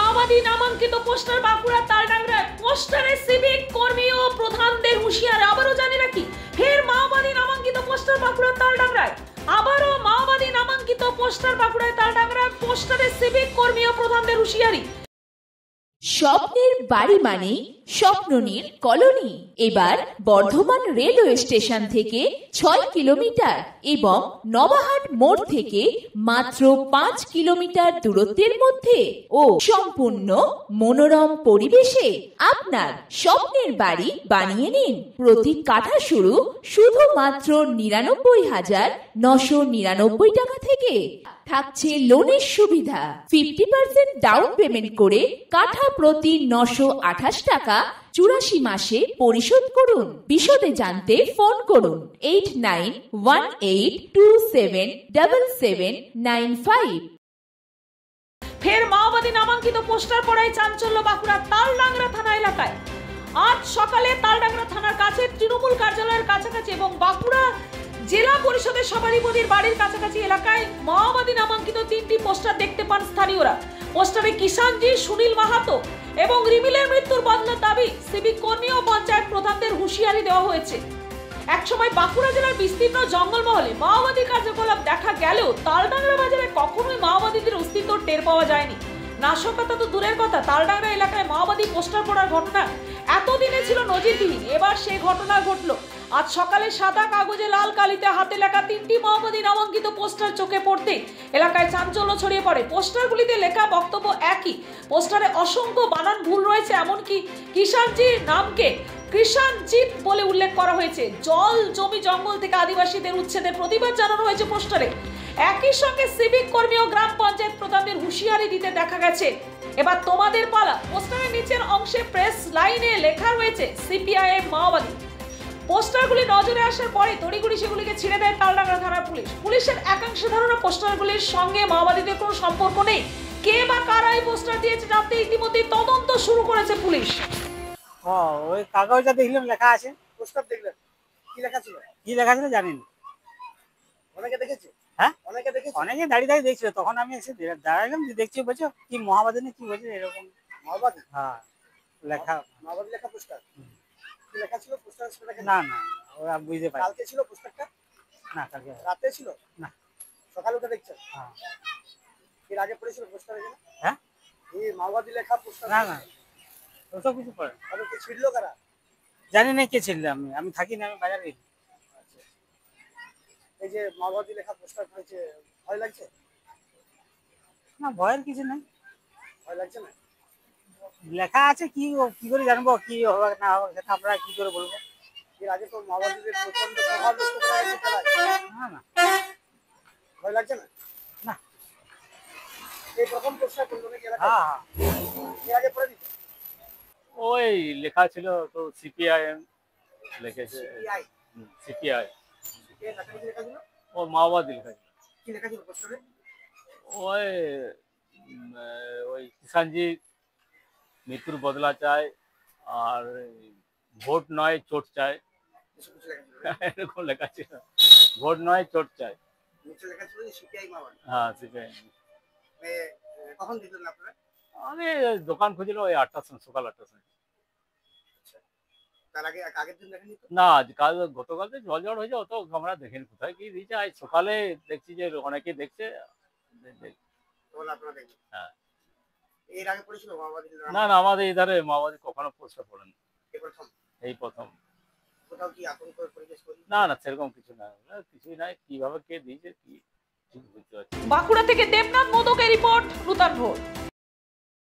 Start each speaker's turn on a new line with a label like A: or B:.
A: মাওবাদী নামাঙ্কিত পোস্টার বাঁকুড়া তালডাংরায়। পোস্টারে সিভিক কর্মী ও প্রধানদের হুঁশিয়ার। আবারও জানি রাখি, ফের মাওবাদী নামাঙ্কিত পোস্টার বাঁকুড়া তালডাংরায়। আবারও মাওবাদী নামাঙ্কিত পোস্টার বাঁকুড়ায় তালডাংরায়। পোস্টারে সিভিক কর্মী ও প্রধানদের হুঁশিয়ারি।
B: স্বপ্নের বাড়ি মানে স্বপ্ননীল কলোনি। এবার বর্ধমান রেলওয়ে স্টেশন থেকে 6 কিলোমিটার এবং নবাহাট মোড় থেকে মাত্র 5 কিলোমিটার দূরত্বের মধ্যে ও সম্পূর্ণ মনোরম পরিবেশে আপনার স্বপ্নের বাড়ি বানিয়ে নিন। প্রতি কাঠা শুরু শুধুমাত্র 99,999 টাকা থেকে। থাকছে লোনের সুবিধা। 50% ডাউন পেমেন্ট করে কাঠা প্রতি 928 টাকা 84 মাসে পরিশোধ করুন। বিশদে জানতে ফোন করুন 8918277795।
A: ফের মাওবাদী নামাঙ্কিত পোস্টার পড়ায় চাঞ্চল্য বাঁকুড়া তালডাংরা থানা এলাকায়। আজ সকালে তালডাংরা থানার কাছে তৃণমূল কার্যালয়ের কাছাকাছি এবং বাঁকুড়া জেলা পরিষদের সভাধিপতির বাড়ির কাছাকাছি এলাকায় মাওবাদী নামাঙ্কিত 3টি পোস্টার দেখতে পান স্থানীয়রা। পোস্টারে কিষানজি, সুনীল মাহাতো এবং রিমিলের মৃত্যুর বদলার দাবি। সিভিক কর্মী ও পঞ্চায়েত প্রধানদের হুঁশিয়ারি দেওয়া হয়েছে। একসময় বাঁকুড়া জেলার বিস্তীর্ণ জঙ্গলমহলে মাওবাদী কার্যকলাপ দেখা গেলেও তালডাংরা বাজারে কখনোই মাওবাদীদের অস্তিত্ব টের পাওয়া যায়নি। নাশকতা তো দূরের কথা, তালডাংরা এলাকায় মাওবাদী পোস্টার পড়ার ঘটনা এতদিনে ছিল নজিরবিহীন। এবার সেই ঘটনা ঘটল। আজ সকালে সাদা কাগজে লাল কালিতে হাতে লেখা 3টি মাওবাদী নামাঙ্কিত পোস্টার চোখে পড়তে এলাকায় চাঞ্চল্য ছড়িয়ে পড়ে। পোস্টারগুলিতে লেখা বক্তব্য একই। পোস্টারে অসংখ্য বানান ভুল রয়েছে, এমনকি কিষানজির নামকে কৃষাণজিৎ বলে উল্লেখ করা হয়েছে। জল, জমি, জঙ্গল থেকে আদিবাসীদের উচ্ছেদের প্রতিবাদ জানানো হয়েছে পোস্টারে। একই সঙ্গে সিভিক কর্মী ও গ্রাম পঞ্চায়েত প্রধানদের হুঁশিয়ারি দিতে দেখা গেছে। এবার তোমাদের পালা। পোস্টারের নিচের অংশে প্রেস লাইনে লেখা রয়েছে সিপিআইএম মাওবাদী। পোস্টারগুলি নজরে আসার পরে তড়িঘড়ি সেগুলিকে ছিঁড়ে দেয় তালডাংরা থানার পুলিশ। পুলিশের একাংশ ধারণা পোস্টারগুলির সঙ্গে মাওবাদীদের কোনো সম্পর্ক নেই। কে বা কারা এই পোস্টার দিয়েছে জানতে ইতিমধ্যে তদন্ত শুরু করেছে পুলিশ।
C: ওই কাগজটা দেখলাম লেখা আছে। পোস্টার দেখলেন, কি লেখা ছিল? কি লেখা ছিল জানি না। অনেকে দেখেছে? হ্যাঁ, অনেকে দেখেছে। অনেকে দাঁড়িয়ে দাঁড়িয়ে দেখছিল, তখন আমি এসে দাঁড়ালাম, দেখছি বলছো কি মাওবাদী কি বলছে এরকম। মাওবাদী? হ্যাঁ, লেখা মাওবাদী লেখা পোস্টার। কি লেখা ছিল পোস্টার? না না, ওরা বুঝতে পারে। কালকে ছিল পোস্টারটা? না, কালকে রাতে ছিল। না, সকালে উঠে দেখছো? হ্যাঁ। এর আগে পড়েছিল পোস্টার এখানে? হ্যাঁ, এই মাওবাদী লেখা পোস্টার। না না, ওসব কিছু পড়ে। তাহলে কে ছিড়লো কারা? জানি না কে ছিড়লো। আমি থাকি না, আমি বাজারে গেছি। এই যে মাওবাদী লেখা পোস্টার হয়েছে, ভয় লাগছে? না, ভয়ের কিছু নেই। ভয় লাগছে না? লেখা আছে, কি করে জানবো কি হবে না হবে সেটা আমরা কি করে বলবো? এর আগে তো মাওবাদীদের প্রচন্ড প্রভাব নষ্ট করা হয়েছে। না না, ভয় লাগছে না? না, এই প্রথম পোস্টার করলো নাকি এলাকায়? হ্যাঁ, এর আগে পড়ে দিত।
D: ওই লেখা ছিল তো সিপিআইএম লিখেছে। সিপিআই ও মাওবাদী লেখা ছিল।
C: কি লেখা ছিল পোস্টারে?
D: ওই কিষানজি মৃত্যুর বদলা চায় আর ভোট নয় চোট চায়, এরকম লেখা ছিল। ভোট নয় চোট চায়। হ্যাঁ, সিপিআই।
C: কখন দিলেন আপনারা?
D: আমি দোকান খুঁজছিল ওই 8টার সময়, সকাল 8টার সময়। না, কাল গতকাল তো জল জল হয়েছে, অত আমরা দেখিনি কোথায় কি দিয়েছে। আজ সকালে দেখছি যে অনেকে দেখছে। হ্যাঁ, না না, আমাদের এধারে মাওবাদী কখনো পোস্টার পড়েনি, এই প্রথম। না না, সেরকম কিছু না, কিছুই নাই। কিভাবে কে দিয়েছে কি বুঝতে পারছি।
A: বাঁকুড়া থেকে দেবনাথ মোদকের রিপোর্ট, নূতন ভোর।